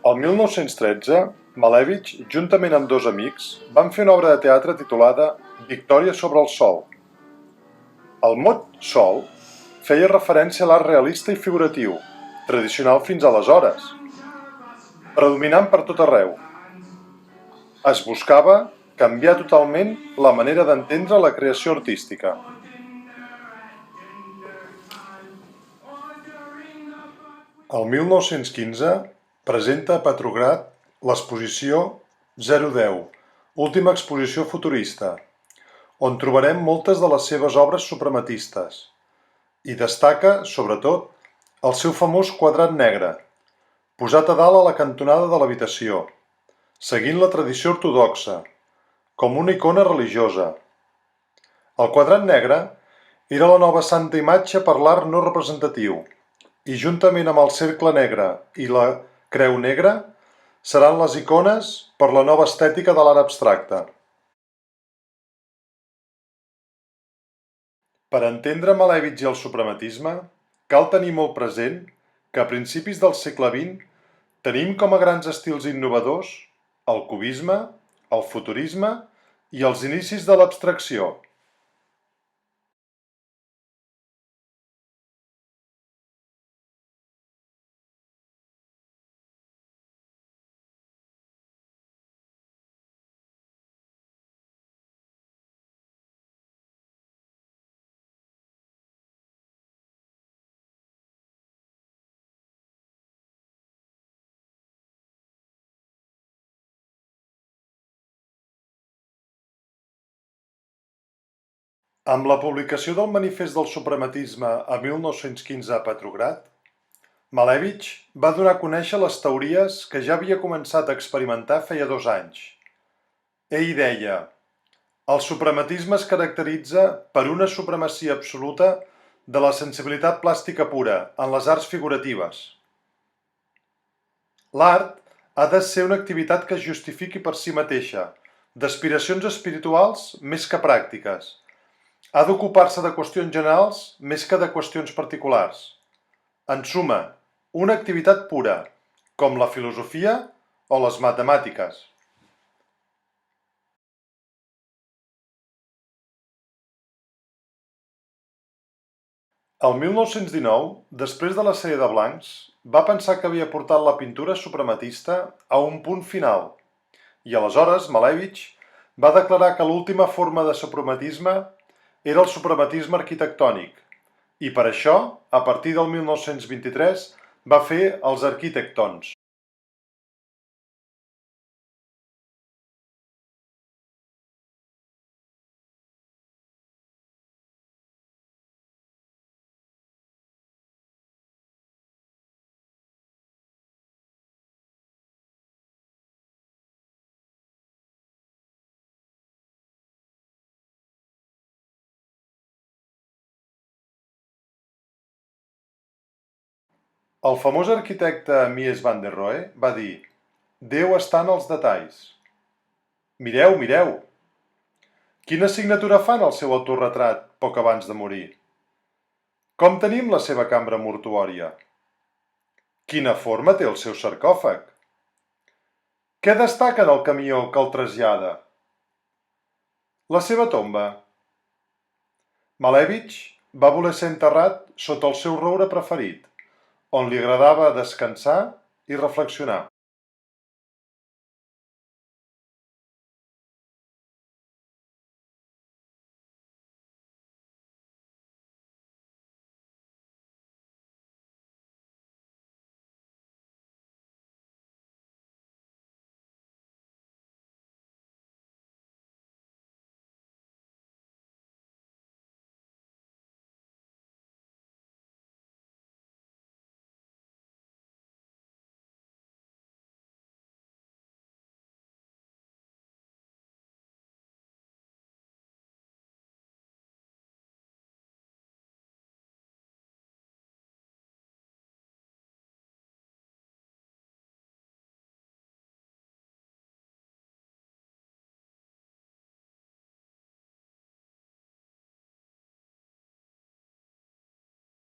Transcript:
El 1913, Malevich, juntament amb dos amics, van fer una obra de teatre titulada Victòria sobre el Sol. El mot sol feia referència a l'art realista i figuratiu, tradicional fins aleshores, predominant per tot arreu. Es buscava canviar totalment la manera d'entendre la creació artística. El 1915 presenta a Petrograd l'exposició 010, última exposició futurista, on trobarem moltes de les seves obres suprematistes, i destaca, sobretot, el seu famós quadrat negre, posat a dalt a la cantonada de l'habitació, seguint la tradició ortodoxa, com una icona religiosa. El quadrat negre era la nova santa imatge per l'art no representatiu, i juntament amb el cercle negre i la creu negra seran les icones per la nova estètica de l'art abstracte. Per entendre Malevich i el suprematisme, cal tenir molt present que a principis del segle XX tenim com a grans estils innovadors el cubisme, el futurisme i els inicis de l'abstracció. Amb la publicació del Manifest del Suprematisme a 1915 a Petrograd, Malevich va donar a conèixer les teories que ja havia començat a experimentar feia 2 anys. Ell deia: el suprematisme es caracteritza per una supremacia absoluta de la sensibilitat plàstica pura en les arts figuratives. L'art ha de ser una activitat que es justifiqui per si mateixa, d'aspiracions espirituals més que pràctiques. Ha d'ocupar-se de qüestions generals més que de qüestions particulars. En suma, una activitat pura, com la filosofia o les matemàtiques. El 1919, després de la sèrie de blancs, va pensar que havia portat la pintura suprematista a un punt final, i aleshores Malevich va declarar que l'última forma de suprematisme era el suprematisme arquitectònic, i per això, a partir del 1923, va fer els arquitectons. El famós arquitecte Mies van der Rohe va dir: Déu està en els detalls. Mireu, mireu! Quina signatura fan al seu autorretrat poc abans de morir? Com tenim la seva cambra mortuòria? Quina forma té el seu sarcòfag? Què destaca en el camió que el trasllada? La seva tomba. Malevich va voler ser enterrat sota el seu roure preferit, on li agradava descansar i reflexionar.